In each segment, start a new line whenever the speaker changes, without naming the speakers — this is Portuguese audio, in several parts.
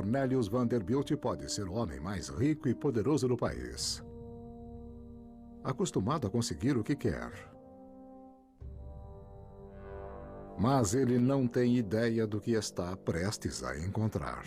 Cornelius Vanderbilt pode ser o homem mais rico e poderoso do país. Acostumado a conseguir o que quer. Mas ele não tem ideia do que está prestes a encontrar.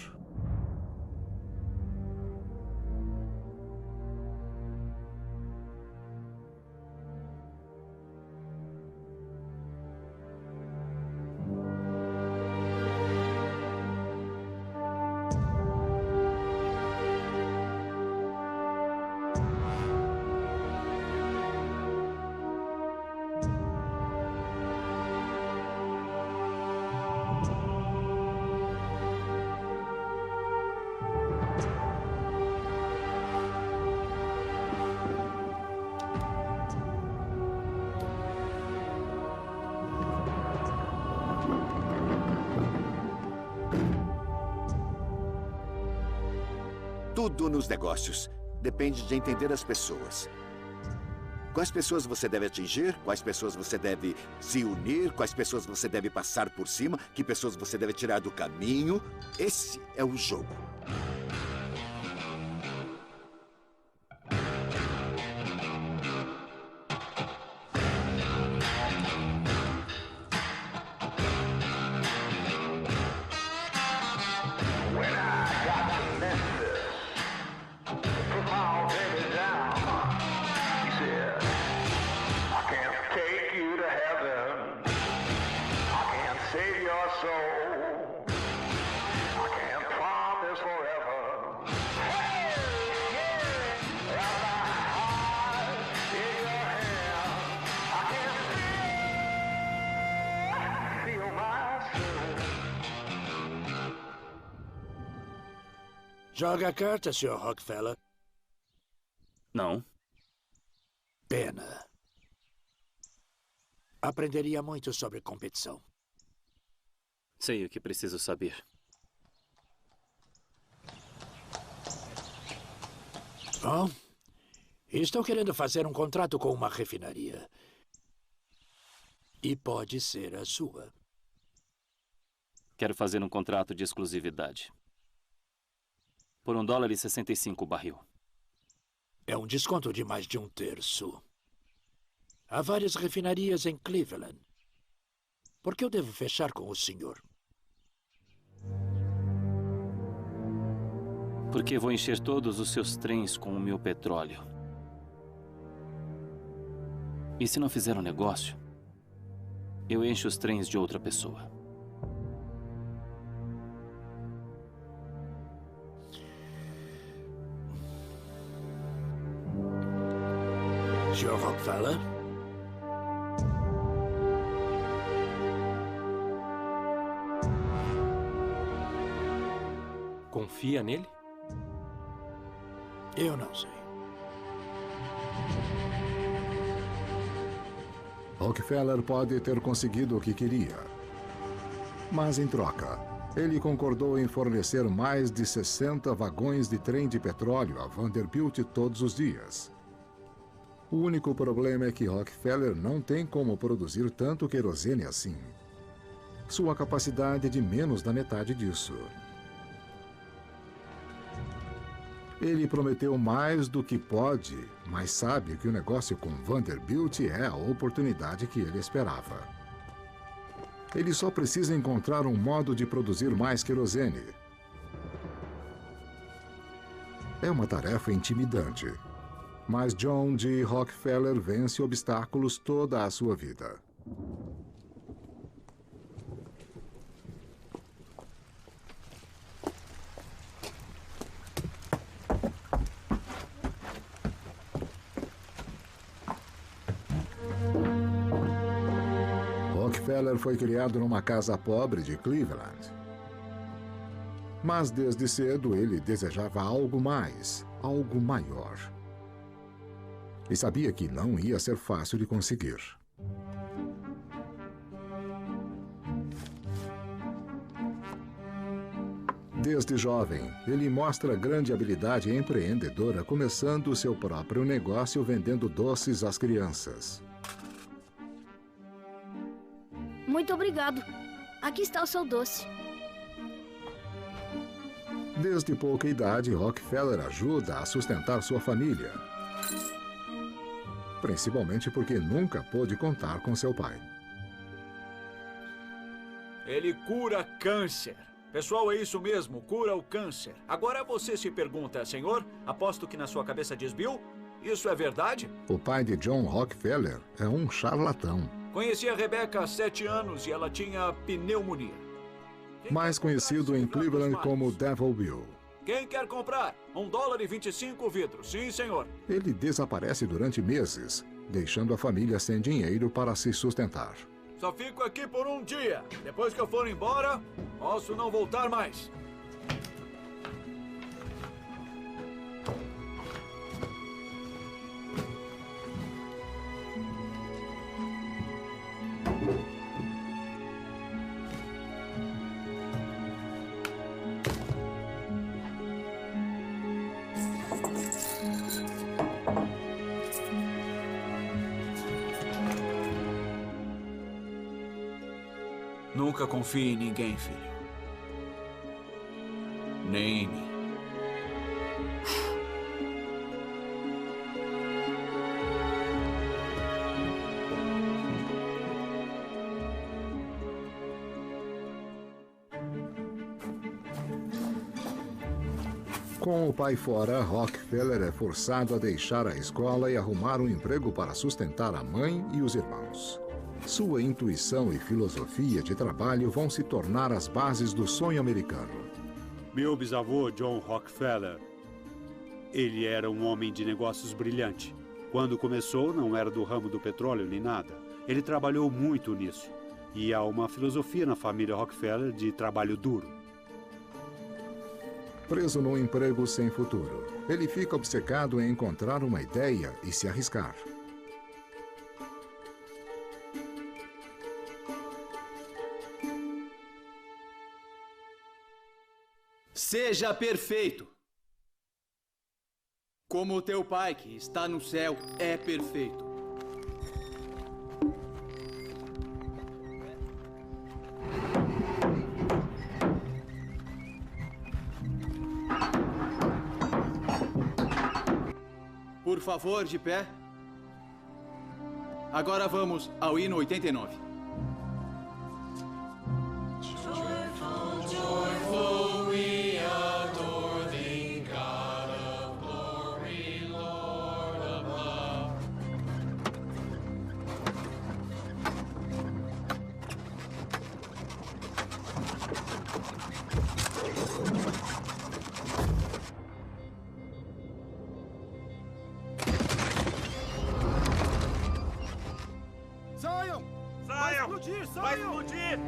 Tudo nos negócios depende de entender as pessoas. Quais pessoas você deve atingir, quais pessoas você deve se unir, quais pessoas você deve passar por cima, que pessoas você deve tirar do caminho. Esse é o jogo.
Joga a carta, Sr. Rockefeller.
Não.
Pena. Aprenderia muito sobre competição.
Sei o que preciso saber.
Bom, estou querendo fazer um contrato com uma refinaria. E pode ser a sua.
Quero fazer um contrato de exclusividade. Por $1,65 o barril.
É um desconto de mais de 1/3. Há várias refinarias em Cleveland. Por que eu devo fechar com o senhor?
Porque vou encher todos os seus trens com o meu petróleo. E se não fizer um negócio, eu encho os trens de outra pessoa.
Sr. Rockefeller?
Confia nele?
Eu não sei.
Rockefeller pode ter conseguido o que queria. Mas, em troca, ele concordou em fornecer mais de 60 vagões de trem de petróleo a Vanderbilt todos os dias. O único problema é que Rockefeller não tem como produzir tanto querosene assim. Sua capacidade é de menos da metade disso. Ele prometeu mais do que pode, mas sabe que o negócio com Vanderbilt é a oportunidade que ele esperava. Ele só precisa encontrar um modo de produzir mais querosene. É uma tarefa intimidante. Mas John D. Rockefeller vence obstáculos toda a sua vida. Rockefeller foi criado numa casa pobre de Cleveland. Mas desde cedo ele desejava algo mais, algo maior. E sabia que não ia ser fácil de conseguir. Desde jovem, ele mostra grande habilidade empreendedora, começando seu próprio negócio vendendo doces às crianças.
Muito obrigado. Aqui está o seu doce.
Desde pouca idade, Rockefeller ajuda a sustentar sua família. Principalmente porque nunca pôde contar com seu pai.
Ele cura câncer. Pessoal, é isso mesmo, cura o câncer. Agora você se pergunta, senhor, aposto que na sua cabeça diz Bill, isso é verdade?
O pai de John Rockefeller é um charlatão.
Conheci a Rebecca há 7 anos e ela tinha pneumonia.
Mais conhecido em Cleveland como Devil Bill.
Quem quer comprar? $1,25 vidros. Sim, senhor.
Ele desaparece durante meses, deixando a família sem dinheiro para se sustentar.
Só fico aqui por um dia. Depois que eu for embora, posso não voltar mais. Nunca confie em ninguém, filho. Nem em mim.
Com o pai fora, Rockefeller é forçado a deixar a escola e arrumar um emprego para sustentar a mãe e os irmãos. Sua intuição e filosofia de trabalho vão se tornar as bases do sonho americano.
Meu bisavô, John Rockefeller, ele era um homem de negócios brilhante. Quando começou, não era do ramo do petróleo nem nada. Ele trabalhou muito nisso. E há uma filosofia na família Rockefeller de trabalho duro.
Preso num emprego sem futuro, ele fica obcecado em encontrar uma ideia e se arriscar.
Seja perfeito, como o teu pai que está no céu é perfeito. Por favor, de pé. Agora vamos ao hino 89.
Vai explodir!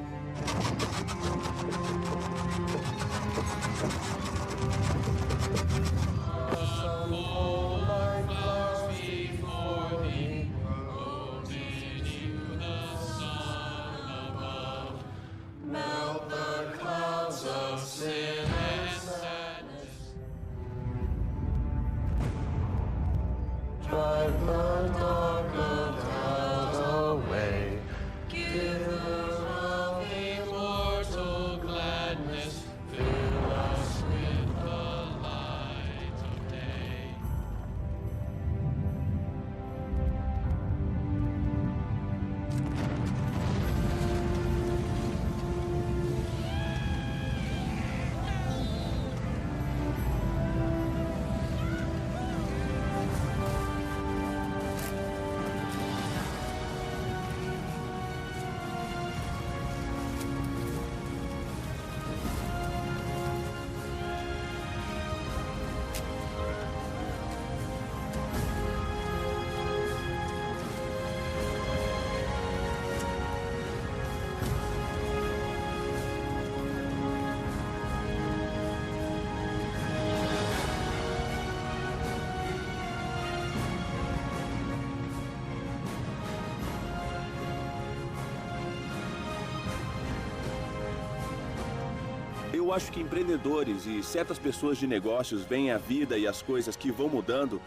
Eu acho que empreendedores e certas pessoas de negócios veem a vida e as coisas que vão mudando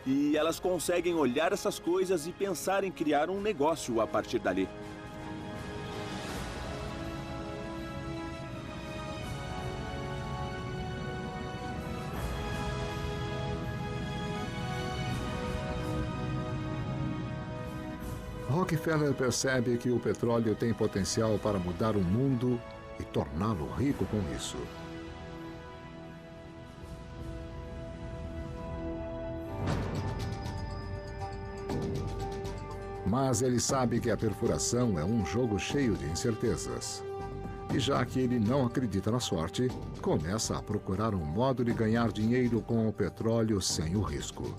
e elas conseguem olhar essas coisas e pensar em criar um negócio a partir dali.
Rockefeller percebe que o petróleo tem potencial para mudar o mundo e torná-lo rico com isso. Mas ele sabe que a perfuração é um jogo cheio de incertezas. E já que ele não acredita na sorte, começa a procurar um modo de ganhar dinheiro com o petróleo sem o risco.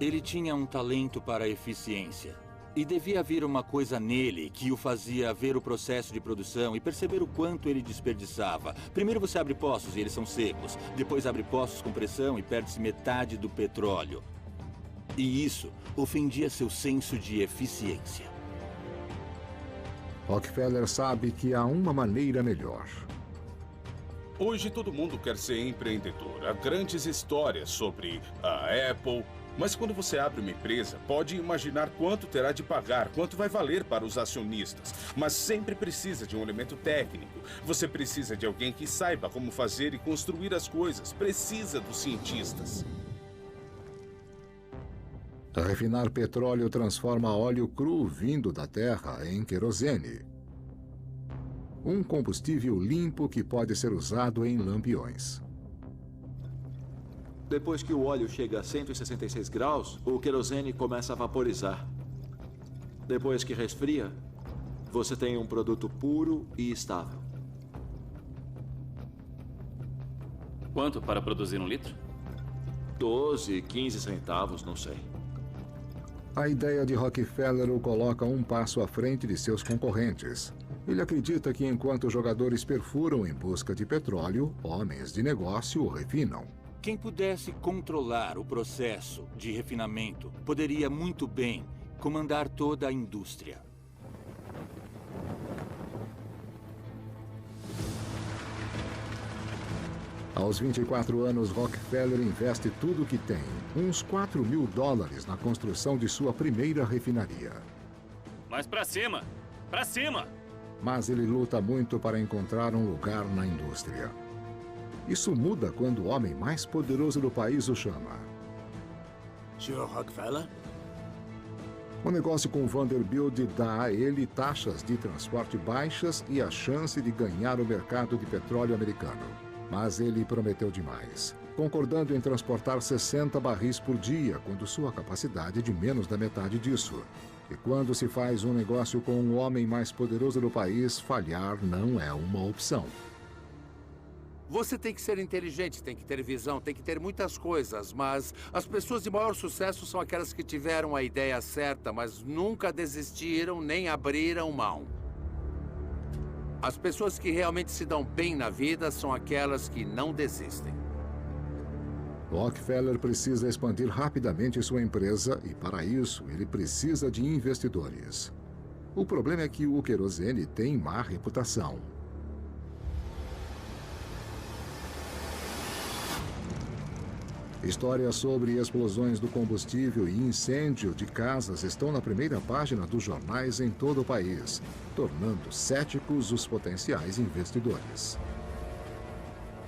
Ele tinha um talento para a eficiência. E devia haver uma coisa nele que o fazia ver o processo de produção e perceber o quanto ele desperdiçava. Primeiro você abre poços e eles são secos. Depois abre poços com pressão e perde-se metade do petróleo. E isso ofendia seu senso de eficiência.
Rockefeller sabe que há uma maneira melhor.
Hoje todo mundo quer ser empreendedor. Há grandes histórias sobre a Apple. Mas quando você abre uma empresa, pode imaginar quanto terá de pagar, quanto vai valer para os acionistas. Mas sempre precisa de um elemento técnico. Você precisa de alguém que saiba como fazer e construir as coisas. Precisa dos cientistas.
Refinar petróleo transforma óleo cru vindo da terra em querosene. Um combustível limpo que pode ser usado em lampiões.
Depois que o óleo chega a 166 graus, o querosene começa a vaporizar. Depois que resfria, você tem um produto puro e estável.
Quanto para produzir 1 litro?
12, 15 centavos, não sei.
A ideia de Rockefeller o coloca um passo à frente de seus concorrentes. Ele acredita que enquanto jogadores perfuram em busca de petróleo, homens de negócio o refinam.
Quem pudesse controlar o processo de refinamento poderia muito bem comandar toda a indústria.
Aos 24 anos, Rockefeller investe tudo o que tem, uns $4 mil, na construção de sua primeira refinaria.
Mas pra cima! Pra cima!
Mas ele luta muito para encontrar um lugar na indústria. Isso muda quando o homem mais poderoso do país o chama.
Sr. Rockefeller?
O negócio com Vanderbilt dá a ele taxas de transporte baixas e a chance de ganhar o mercado de petróleo americano. Mas ele prometeu demais, concordando em transportar 60 barris por dia, quando sua capacidade é de menos da metade disso. E quando se faz um negócio com o homem mais poderoso do país, falhar não é uma opção.
Você tem que ser inteligente, tem que ter visão, tem que ter muitas coisas, mas as pessoas de maior sucesso são aquelas que tiveram a ideia certa, mas nunca desistiram nem abriram mão. As pessoas que realmente se dão bem na vida são aquelas que não desistem.
Rockefeller precisa expandir rapidamente sua empresa e, para isso, ele precisa de investidores. O problema é que o querosene tem má reputação. Histórias sobre explosões do combustível e incêndio de casas estão na primeira página dos jornais em todo o país, tornando céticos os potenciais investidores.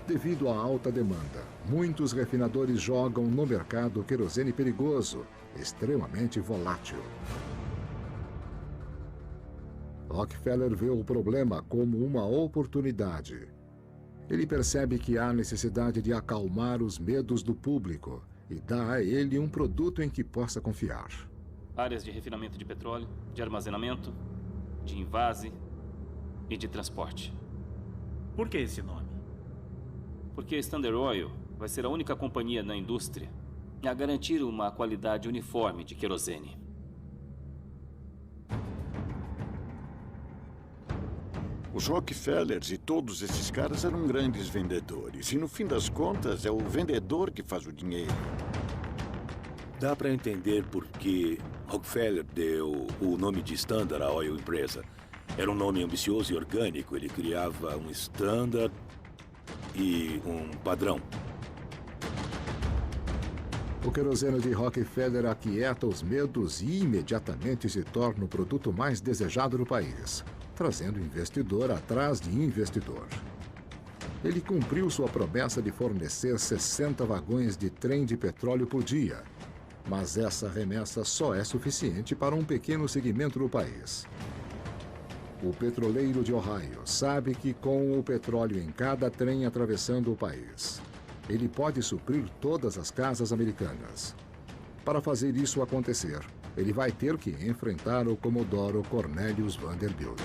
Devido à alta demanda, muitos refinadores jogam no mercado querosene perigoso, extremamente volátil. Rockefeller vê o problema como uma oportunidade. Ele percebe que há necessidade de acalmar os medos do público e dá a ele um produto em que possa confiar.
Áreas de refinamento de petróleo, de armazenamento, de invase e de transporte.
Por que esse nome?
Porque a Standard Oil vai ser a única companhia na indústria a garantir uma qualidade uniforme de querosene.
Os Rockefellers e todos esses caras eram grandes vendedores. E no fim das contas, é o vendedor que faz o dinheiro.
Dá para entender por que Rockefeller deu o nome de Standard à Oil empresa. Era um nome ambicioso e orgânico. Ele criava um standard e um padrão.
O querosene de Rockefeller aquieta os medos e imediatamente se torna o produto mais desejado do país, trazendo investidor atrás de investidor. Ele cumpriu sua promessa de fornecer 60 vagões de trem de petróleo por dia Mas essa remessa só é suficiente para um pequeno segmento do país. O petroleiro de Ohio sabe que com o petróleo em cada trem atravessando o país, ele pode suprir todas as casas americanas. Para fazer isso acontecer, ele vai ter que enfrentar o Comodoro Cornelius Vanderbilt.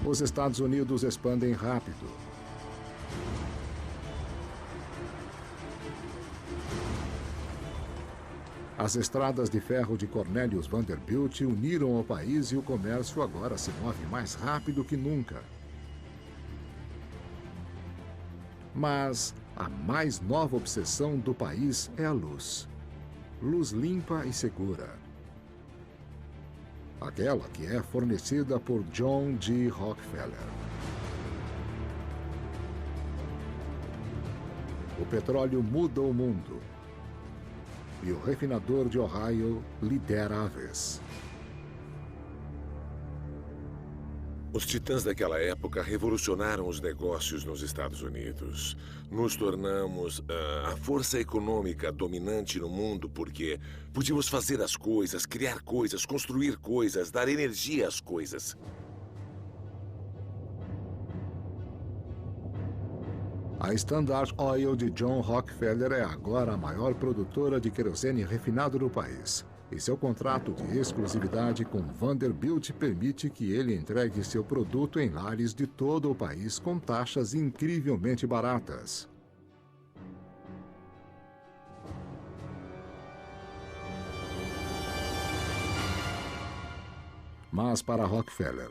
Os Estados Unidos expandem rápido. As estradas de ferro de Cornelius Vanderbilt uniram o país e o comércio agora se move mais rápido que nunca. Mas a mais nova obsessão do país é a luz. Luz limpa e segura. Aquela que é fornecida por John G. Rockefeller. O petróleo muda o mundo. E o refinador de Ohio lidera a vez.
Os titãs daquela época revolucionaram os negócios nos Estados Unidos. Nos tornamos a força econômica dominante no mundo porque podíamos fazer as coisas, criar coisas, construir coisas, dar energia às coisas.
A Standard Oil de John Rockefeller é agora a maior produtora de querosene refinado do país. E seu contrato de exclusividade com Vanderbilt permite que ele entregue seu produto em lares de todo o país com taxas incrivelmente baratas. Mas para Rockefeller,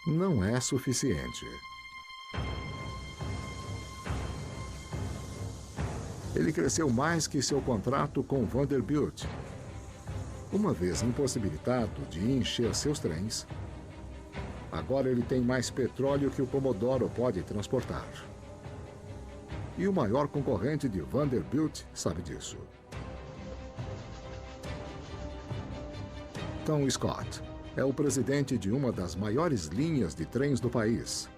não é suficiente. Ele cresceu mais que seu contrato com Vanderbilt. Uma vez impossibilitado de encher seus trens, agora ele tem mais petróleo que o Comodoro pode transportar. E o maior concorrente de Vanderbilt sabe disso. Tom Scott é o presidente de uma das maiores linhas de trens do país.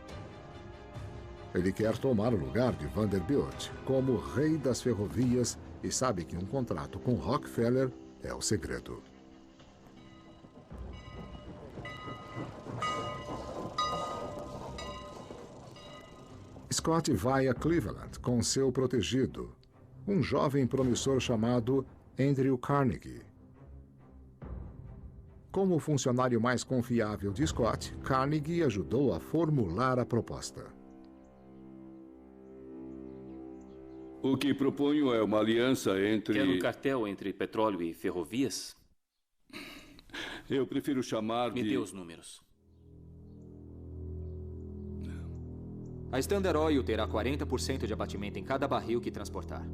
Ele quer tomar o lugar de Vanderbilt como rei das ferrovias e sabe que um contrato com Rockefeller é o segredo. Scott vai a Cleveland com seu protegido, um jovem promissor chamado Andrew Carnegie. Como o funcionário mais confiável de Scott, Carnegie ajudou a formular a proposta.
O que proponho é uma aliança entre...
Quer um cartel entre petróleo e ferrovias?
Eu prefiro chamar de...
Me dê os números.
A Standard Oil terá 40% de abatimento em cada barril que transportar.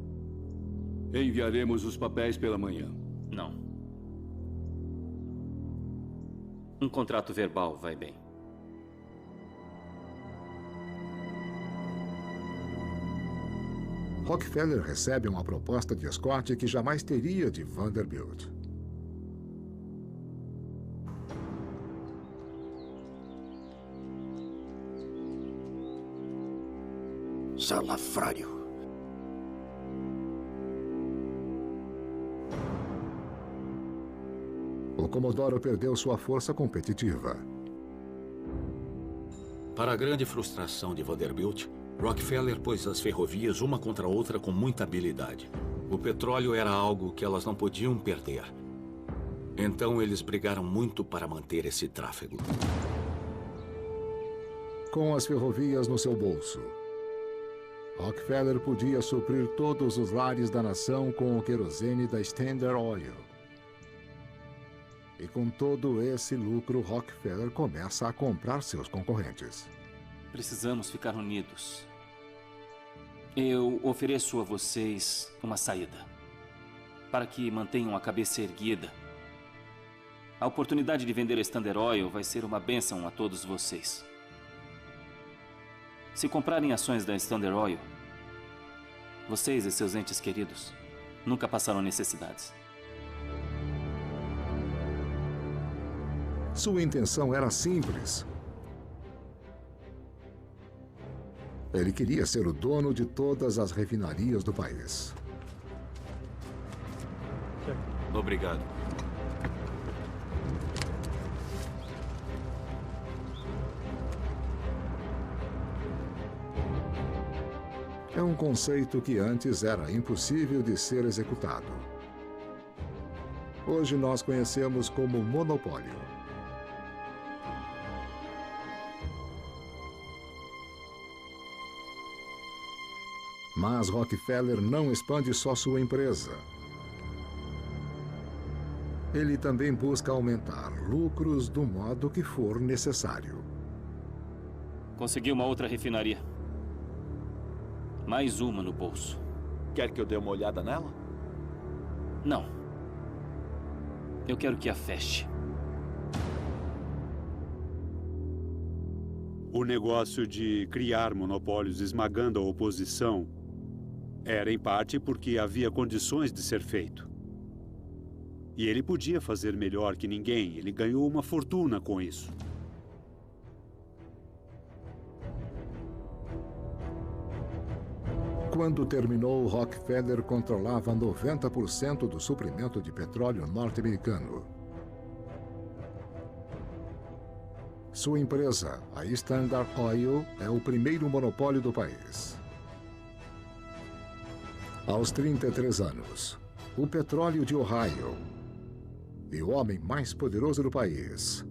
Enviaremos os papéis pela manhã.
Não. Um contrato verbal vai bem.
Rockefeller recebe uma proposta de Scott que jamais teria de Vanderbilt.
Salafrário.
O Comodoro perdeu sua força competitiva.
Para a grande frustração de Vanderbilt, Rockefeller pôs as ferrovias uma contra a outra com muita habilidade. O petróleo era algo que elas não podiam perder. Então eles brigaram muito para manter esse tráfego.
Com as ferrovias no seu bolso, Rockefeller podia suprir todos os lares da nação com o querosene da Standard Oil. E com todo esse lucro, Rockefeller começa a comprar seus concorrentes.
Precisamos ficar unidos. Eu ofereço a vocês uma saída, para que mantenham a cabeça erguida. A oportunidade de vender a Standard Oil vai ser uma bênção a todos vocês. Se comprarem ações da Standard Oil, vocês e seus entes queridos nunca passarão necessidades.
Sua intenção era simples. Ele queria ser o dono de todas as refinarias do país.
Obrigado.
É um conceito que antes era impossível de ser executado. Hoje nós conhecemos como monopólio. Mas Rockefeller não expande só sua empresa. Ele também busca aumentar lucros do modo que for necessário.
Consegui uma outra refinaria. Mais uma no bolso.
Quer que eu dê uma olhada nela?
Não. Eu quero que a feche.
O negócio de criar monopólios esmagando a oposição era, em parte, porque havia condições de ser feito. E ele podia fazer melhor que ninguém. Ele ganhou uma fortuna com isso.
Quando terminou, Rockefeller controlava 90% do suprimento de petróleo norte-americano. Sua empresa, a Standard Oil, é o primeiro monopólio do país. Aos 33 anos, o petróleo de Ohio e o homem mais poderoso do país.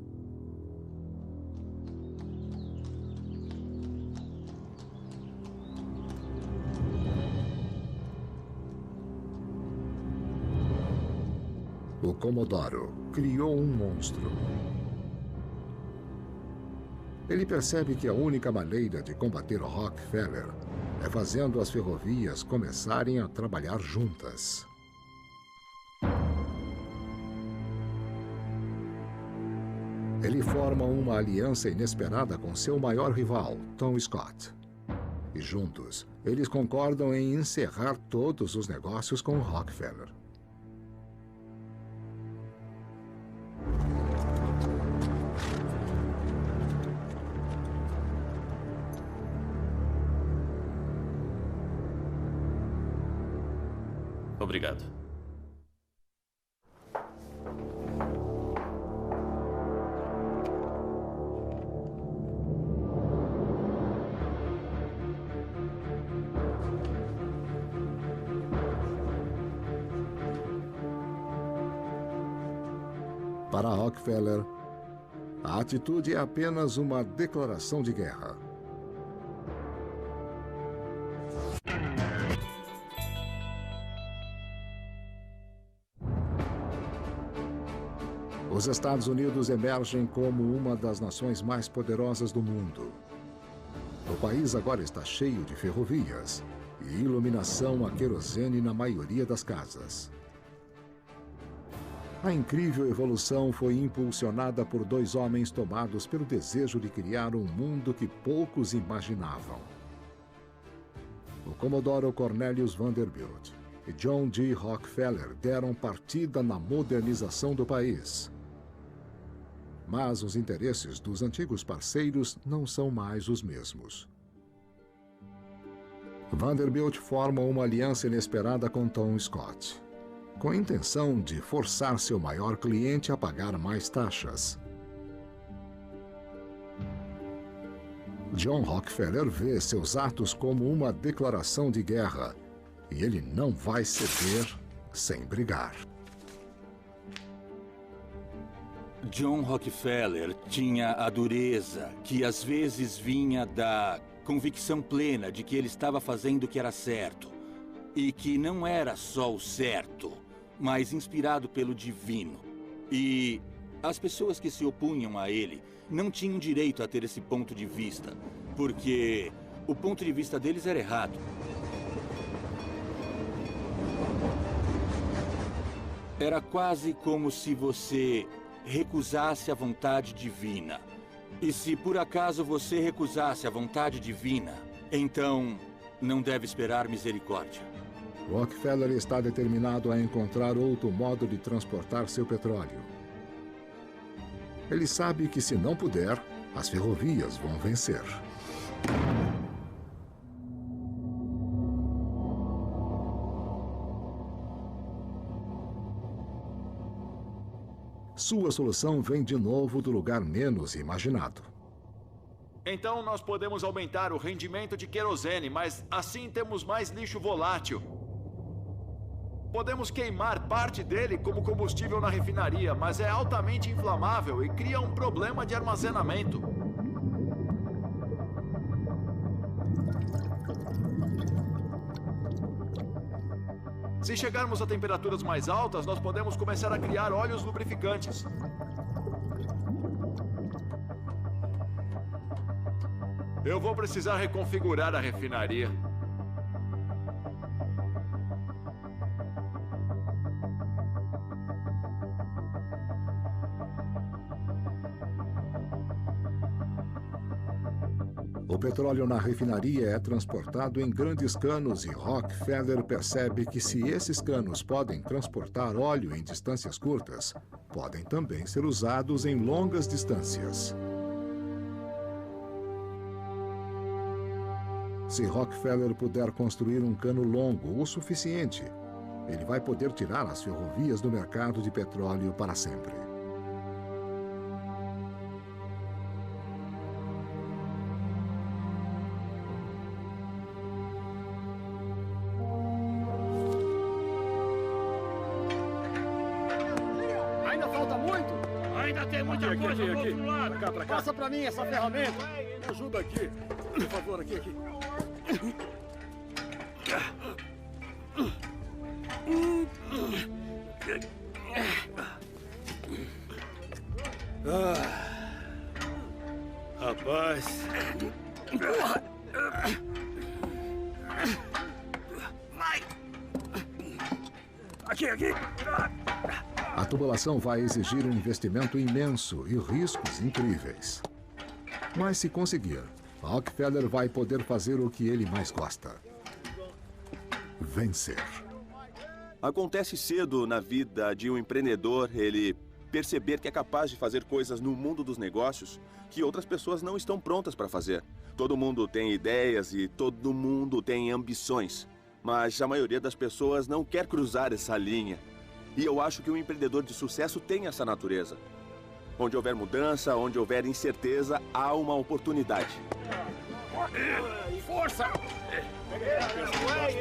O Comodoro criou um monstro. Ele percebe que a única maneira de combater o Rockefeller é fazendo as ferrovias começarem a trabalhar juntas. Ele forma uma aliança inesperada com seu maior rival, Tom Scott. E juntos, eles concordam em encerrar todos os negócios com Rockefeller.
Obrigado.
Para Rockefeller, a atitude é apenas uma declaração de guerra. Os Estados Unidos emergem como uma das nações mais poderosas do mundo. O país agora está cheio de ferrovias e iluminação a querosene na maioria das casas. A incrível evolução foi impulsionada por dois homens tomados pelo desejo de criar um mundo que poucos imaginavam. O Comodoro Cornelius Vanderbilt e John D. Rockefeller deram partida na modernização do país. Mas os interesses dos antigos parceiros não são mais os mesmos. Vanderbilt forma uma aliança inesperada com Tom Scott, com a intenção de forçar seu maior cliente a pagar mais taxas. John Rockefeller vê seus atos como uma declaração de guerra, e ele não vai ceder sem brigar.
John Rockefeller tinha a dureza que às vezes vinha da convicção plena de que ele estava fazendo o que era certo. E que não era só o certo, mas inspirado pelo divino. E as pessoas que se opunham a ele não tinham direito a ter esse ponto de vista, porque o ponto de vista deles era errado. Era quase como se você recusasse a vontade divina. E se por acaso você recusasse a vontade divina, então não deve esperar misericórdia.
Rockefeller está determinado a encontrar outro modo de transportar seu petróleo. Ele sabe que se não puder, as ferrovias vão vencer. Sua solução vem de novo do lugar menos imaginado.
Então nós podemos aumentar o rendimento de querosene, mas assim temos mais lixo volátil. Podemos queimar parte dele como combustível na refinaria, mas é altamente inflamável e cria um problema de armazenamento. Se chegarmos a temperaturas mais altas, nós podemos começar a criar óleos lubrificantes. Eu vou precisar reconfigurar a refinaria.
O petróleo na refinaria é transportado em grandes canos e Rockefeller percebe que se esses canos podem transportar óleo em distâncias curtas, podem também ser usados em longas distâncias. Se Rockefeller puder construir um cano longo o suficiente, ele vai poder tirar as ferrovias do mercado de petróleo para sempre.
Ainda falta muito? Ainda tem muita coisa do outro lado. Pra cá. Passa pra mim essa ferramenta. Me ajuda aqui. Por favor, aqui.
Rapaz.
Vai. Aqui.
A tubulação vai exigir um investimento imenso e riscos incríveis. Mas se conseguir, Rockefeller vai poder fazer o que ele mais gosta: vencer.
Acontece cedo na vida de um empreendedor ele perceber que é capaz de fazer coisas no mundo dos negócios que outras pessoas não estão prontas para fazer. Todo mundo tem ideias e todo mundo tem ambições, mas a maioria das pessoas não quer cruzar essa linha. E eu acho que um empreendedor de sucesso tem essa natureza. Onde houver mudança, onde houver incerteza, há uma oportunidade.
Força!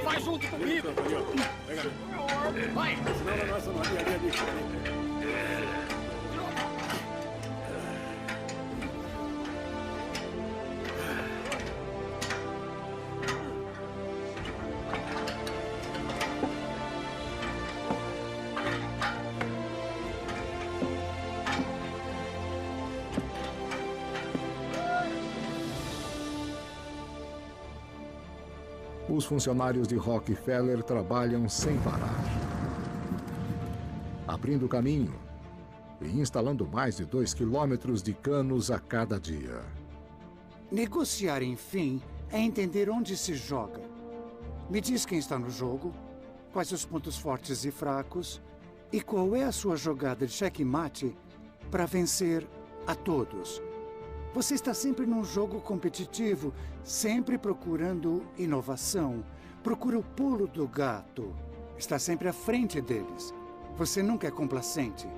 Vai junto comigo! Vai!
Os funcionários de Rockefeller trabalham sem parar, abrindo caminho e instalando mais de 2 quilômetros de canos a cada dia.
Negociar, enfim, é entender onde se joga. Me diz quem está no jogo, quais os pontos fortes e fracos, e qual é a sua jogada de checkmate para vencer a todos. Você está sempre num jogo competitivo, sempre procurando inovação. Procura o pulo do gato. Está sempre à frente deles. Você nunca é complacente.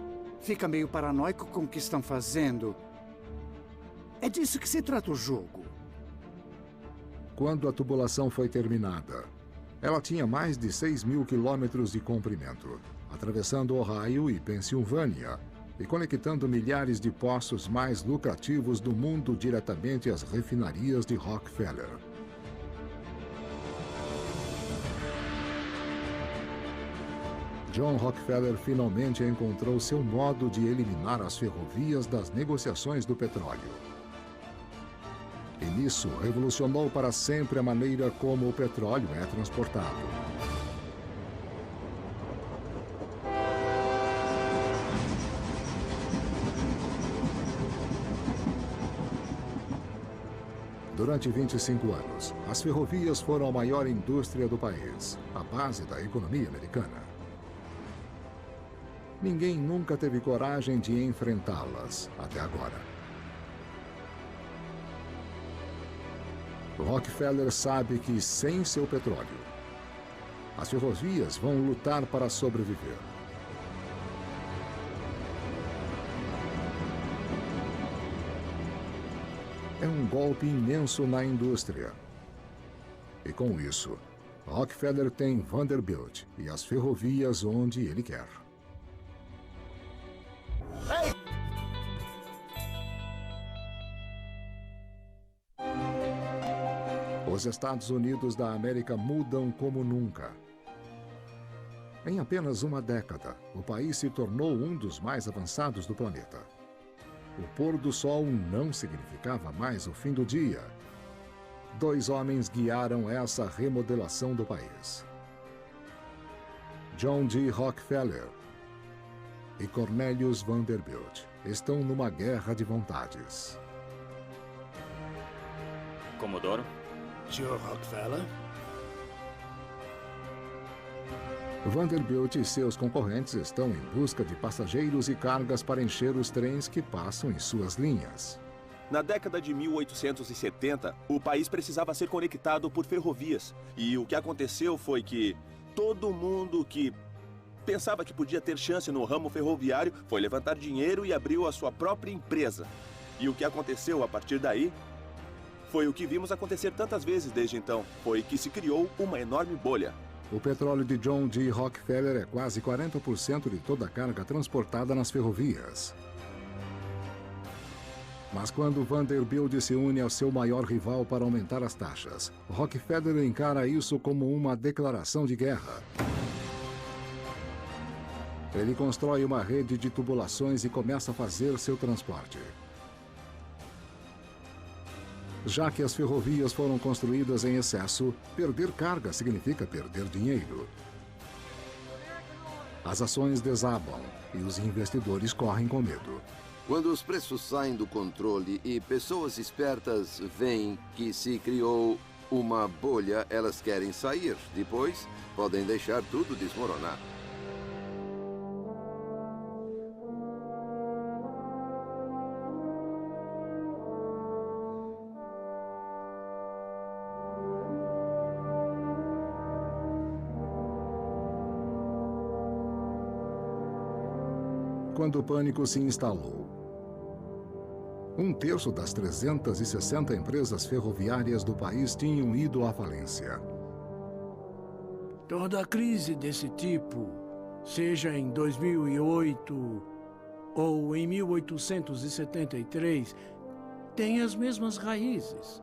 Fica meio paranoico com o que estão fazendo. É disso que se trata o jogo.
Quando a tubulação foi terminada, ela tinha mais de 6.000 quilômetros de comprimento, atravessando Ohio e Pensilvânia, e conectando milhares de poços mais lucrativos do mundo diretamente às refinarias de Rockefeller. John Rockefeller finalmente encontrou seu modo de eliminar as ferrovias das negociações do petróleo. E nisso revolucionou para sempre a maneira como o petróleo é transportado. Durante 25 anos, as ferrovias foram a maior indústria do país, a base da economia americana. Ninguém nunca teve coragem de enfrentá-las até agora. Rockefeller sabe que, sem seu petróleo, as ferrovias vão lutar para sobreviver. é um golpe imenso na indústria. E com isso, Rockefeller tem Vanderbilt e as ferrovias onde ele quer. Os Estados Unidos da América mudam como nunca. Em apenas uma década, o país se tornou um dos mais avançados do planeta. O pôr do sol não significava mais o fim do dia. 2 homens guiaram essa remodelação do país: John D. Rockefeller e Cornelius Vanderbilt estão numa guerra de vontades.
Comodoro?
Sr. Rockefeller?
Vanderbilt e seus concorrentes estão em busca de passageiros e cargas para encher os trens que passam em suas linhas.
Na década de 1870, o país precisava ser conectado por ferrovias. E o que aconteceu foi que todo mundo que pensava que podia ter chance no ramo ferroviário foi levantar dinheiro e abriu a sua própria empresa. E o que aconteceu a partir daí foi o que vimos acontecer tantas vezes desde então. Foi que se criou uma enorme bolha.
O petróleo de John D. Rockefeller é quase 40% de toda a carga transportada nas ferrovias. Mas quando Vanderbilt se une ao seu maior rival para aumentar as taxas, Rockefeller encara isso como uma declaração de guerra. Ele constrói uma rede de tubulações e começa a fazer seu transporte. Já que as ferrovias foram construídas em excesso, perder carga significa perder dinheiro. As ações desabam e os investidores correm com medo.
Quando os preços saem do controle e pessoas espertas veem que se criou uma bolha, elas querem sair. Depois, podem deixar tudo desmoronar.
Quando o pânico se instalou, 1/3 das 360 empresas ferroviárias do país tinham ido à falência.
Toda crise desse tipo, seja em 2008 ou em 1873, tem as mesmas raízes.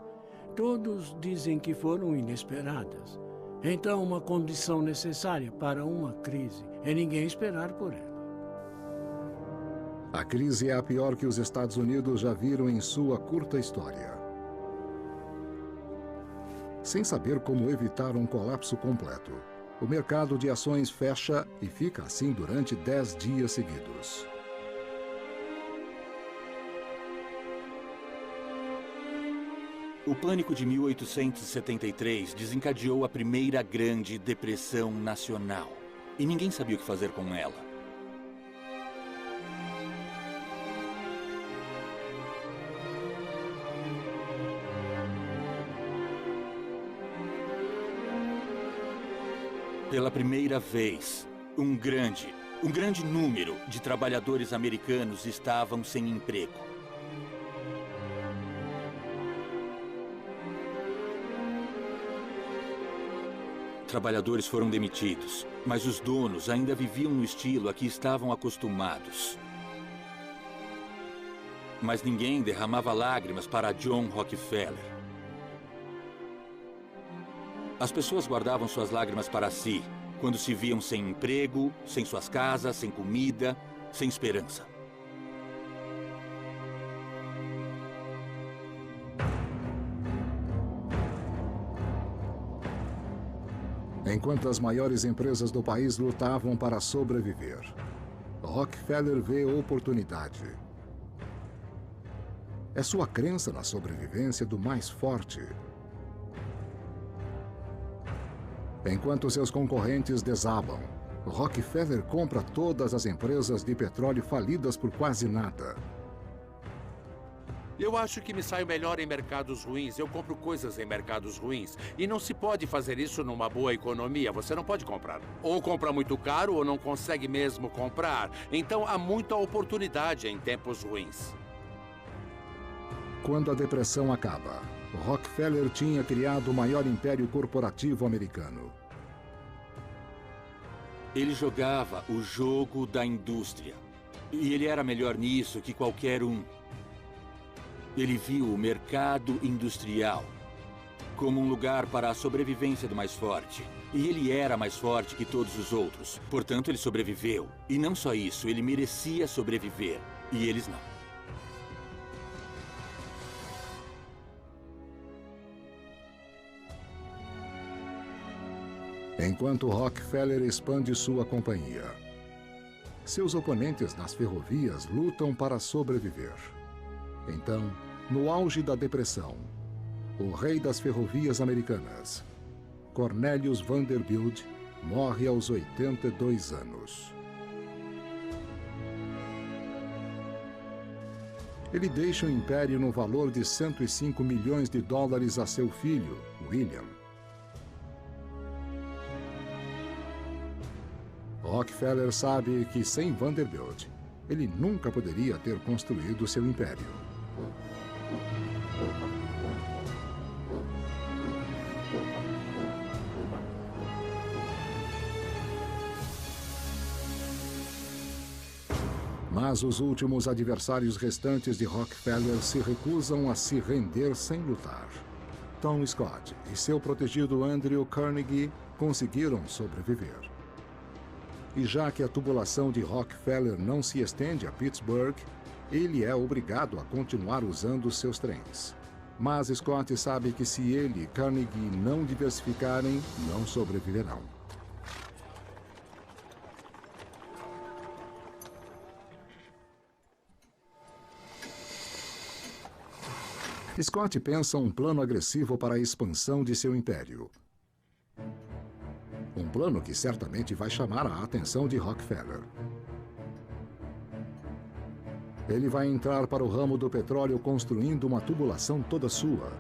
Todos dizem que foram inesperadas. Então, uma condição necessária para uma crise é ninguém esperar por ela.
A crise é a pior que os Estados Unidos já viram em sua curta história. Sem saber como evitar um colapso completo, o mercado de ações fecha e fica assim durante 10 dias seguidos.
O pânico de 1873 desencadeou a primeira grande depressão nacional. E ninguém sabia o que fazer com ela. Pela primeira vez, um grande número de trabalhadores americanos estavam sem emprego. Trabalhadores foram demitidos, mas os donos ainda viviam no estilo a que estavam acostumados. Mas ninguém derramava lágrimas para John Rockefeller. As pessoas guardavam suas lágrimas para si, quando se viam sem emprego, sem suas casas, sem comida, sem esperança.
Enquanto as maiores empresas do país lutavam para sobreviver, Rockefeller vê oportunidade. É sua crença na sobrevivência do mais forte. Enquanto seus concorrentes desabam, Rockefeller compra todas as empresas de petróleo falidas por quase nada.
Eu acho que me saio melhor em mercados ruins. Eu compro coisas em mercados ruins. E não se pode fazer isso numa boa economia. Você não pode comprar. Ou compra muito caro ou não consegue mesmo comprar. Então há muita oportunidade em tempos ruins.
Quando a Depressão acaba, Rockefeller tinha criado o maior império corporativo americano.
Ele jogava o jogo da indústria. E ele era melhor nisso que qualquer um. Ele viu o mercado industrial como um lugar para a sobrevivência do mais forte. E ele era mais forte que todos os outros. Portanto, ele sobreviveu. E não só isso, ele merecia sobreviver. E eles não.
Enquanto Rockefeller expande sua companhia, seus oponentes nas ferrovias lutam para sobreviver. Então, no auge da Depressão, o rei das ferrovias americanas, Cornelius Vanderbilt, morre aos 82 anos. Ele deixa o império no valor de 105 milhões de dólares a seu filho, William. Rockefeller sabe que sem Vanderbilt, ele nunca poderia ter construído seu império. Mas os últimos adversários restantes de Rockefeller se recusam a se render sem lutar. Tom Scott e seu protegido Andrew Carnegie conseguiram sobreviver. E já que a tubulação de Rockefeller não se estende a Pittsburgh, ele é obrigado a continuar usando seus trens. Mas Scott sabe que se ele e Carnegie não diversificarem, não sobreviverão. Scott pensa um plano agressivo para a expansão de seu império. Um plano que certamente vai chamar a atenção de Rockefeller. Ele vai entrar para o ramo do petróleo construindo uma tubulação toda sua.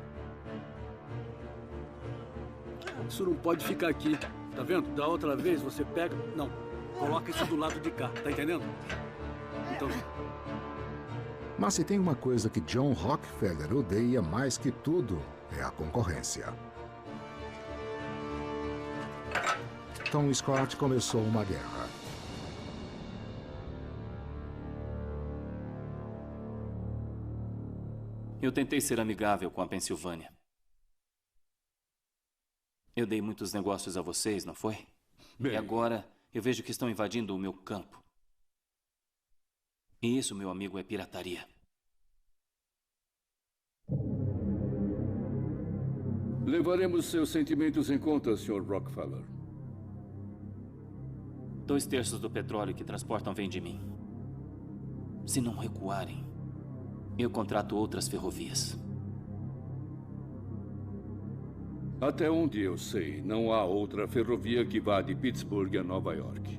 Isso não pode ficar aqui. Tá vendo? Da outra vez você pega... Não, coloca isso do lado de cá. Tá entendendo? Então...
Mas se tem uma coisa que John Rockefeller odeia mais que tudo, é a concorrência. Tom Scott começou uma guerra.
Eu tentei ser amigável com a Pensilvânia. Eu dei muitos negócios a vocês, não foi? Bem... E agora eu vejo que estão invadindo o meu campo. E isso, meu amigo, é pirataria.
Levaremos seus sentimentos em conta, Sr. Rockefeller.
2/3 do petróleo que transportam vem de mim. Se não recuarem, eu contrato outras ferrovias.
Até onde eu sei, não há outra ferrovia que vá de Pittsburgh a Nova York.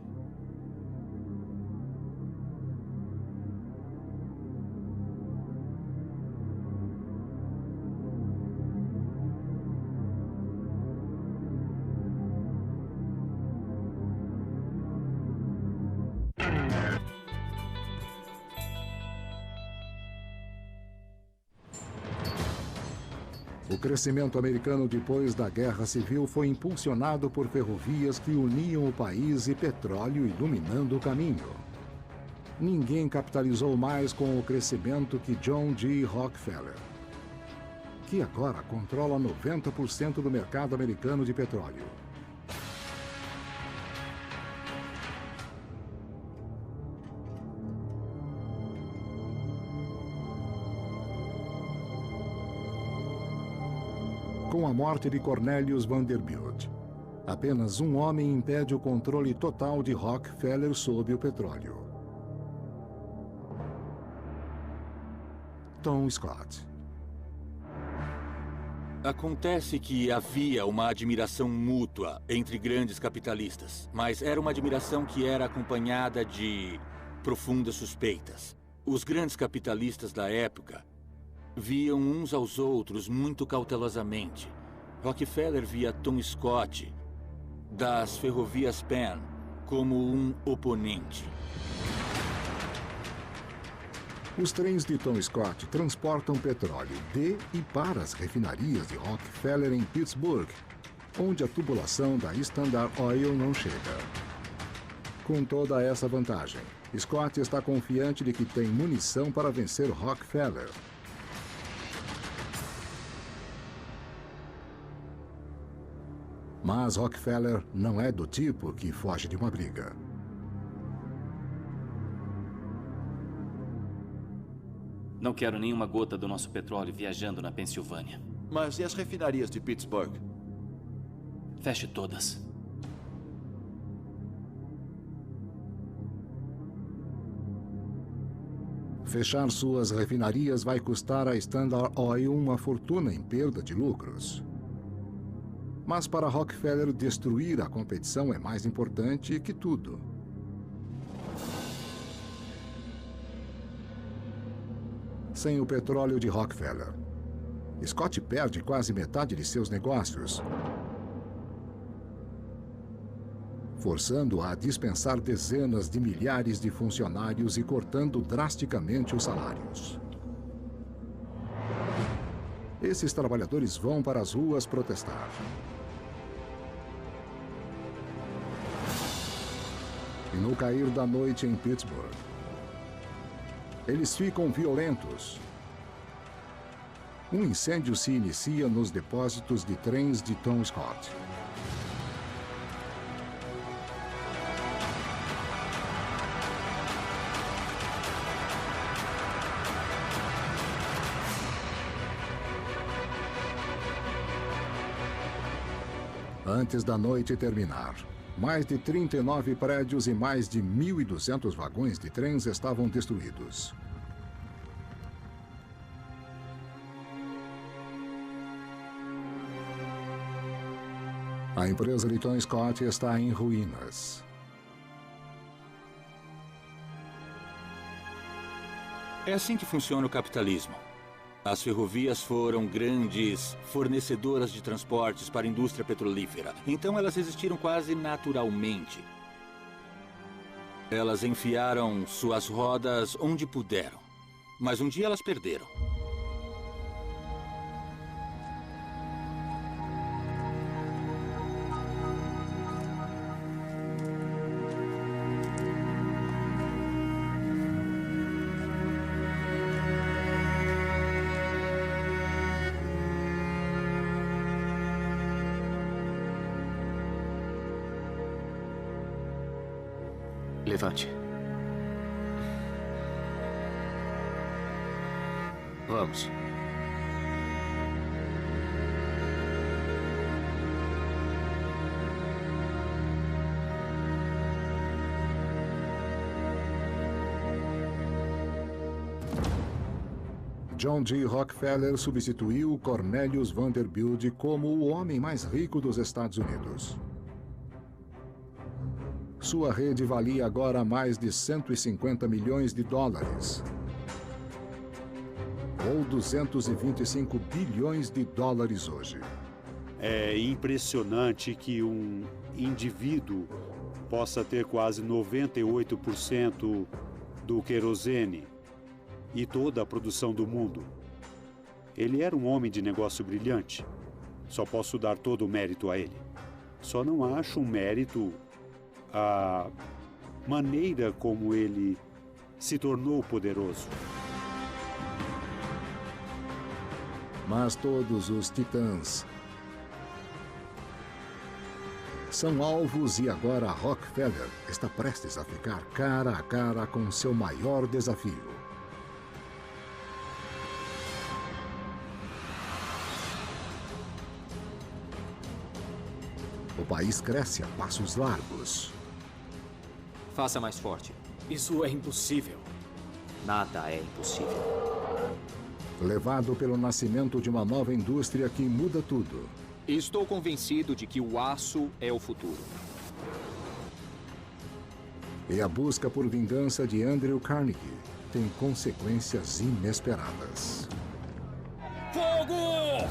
O crescimento americano depois da Guerra Civil foi impulsionado por ferrovias que uniam o país e petróleo iluminando o caminho. Ninguém capitalizou mais com o crescimento que John G. Rockefeller, que agora controla 90% do mercado americano de petróleo. Com a morte de Cornelius Vanderbilt, apenas um homem impede o controle total de Rockefeller sobre o petróleo. Tom Scott.
Acontece que havia uma admiração mútua entre grandes capitalistas, mas era uma admiração que era acompanhada de profundas suspeitas. Os grandes capitalistas da época viam uns aos outros muito cautelosamente. Rockefeller via Tom Scott, das ferrovias Penn, como um oponente.
Os trens de Tom Scott transportam petróleo de e para as refinarias de Rockefeller em Pittsburgh, onde a tubulação da Standard Oil não chega. Com toda essa vantagem, Scott está confiante de que tem munição para vencer Rockefeller. Mas Rockefeller não é do tipo que foge de uma briga.
Não quero nenhuma gota do nosso petróleo viajando na Pensilvânia.
Mas e as refinarias de Pittsburgh?
Feche todas.
Fechar suas refinarias vai custar a Standard Oil uma fortuna em perda de lucros. Mas para Rockefeller, destruir a competição é mais importante que tudo. Sem o petróleo de Rockefeller, Scott perde quase metade de seus negócios, forçando-o a dispensar dezenas de milhares de funcionários e cortando drasticamente os salários. Esses trabalhadores vão para as ruas protestar. E no cair da noite em Pittsburgh, eles ficam violentos. Um incêndio se inicia nos depósitos de trens de Tom Scott. Antes da noite terminar, mais de 39 prédios e mais de 1.200 vagões de trens estavam destruídos. A empresa de Tom Scott está em ruínas.
É assim que funciona o capitalismo. As ferrovias foram grandes fornecedoras de transportes para a indústria petrolífera. Então elas existiram quase naturalmente. Elas enfiaram suas rodas onde puderam. Mas um dia elas perderam.
Levante. Vamos.
John G. Rockefeller substituiu Cornelius Vanderbilt como o homem mais rico dos Estados Unidos. Sua rede valia agora mais de 150 milhões de dólares. Ou 225 bilhões de dólares hoje.
É impressionante que um indivíduo possa ter quase 98% do querosene e toda a produção do mundo. Ele era um homem de negócio brilhante. Só posso dar todo o mérito a ele. Só não acho um mérito a maneira como ele se tornou poderoso.
Mas todos os titãs são alvos e agora Rockefeller está prestes a ficar cara a cara com seu maior desafio. O país cresce a passos largos.
Faça mais forte.
Isso é impossível.
Nada é impossível.
Levado pelo nascimento de uma nova indústria que muda tudo.
Estou convencido de que o aço é o futuro.
E a busca por vingança de Andrew Carnegie tem consequências inesperadas.
Fogo!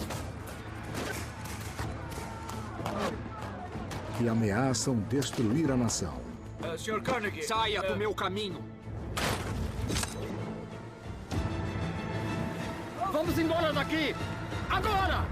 Que ameaçam destruir a nação.
Sr. Carnegie...
Saia do meu caminho!
Vamos embora daqui! Agora!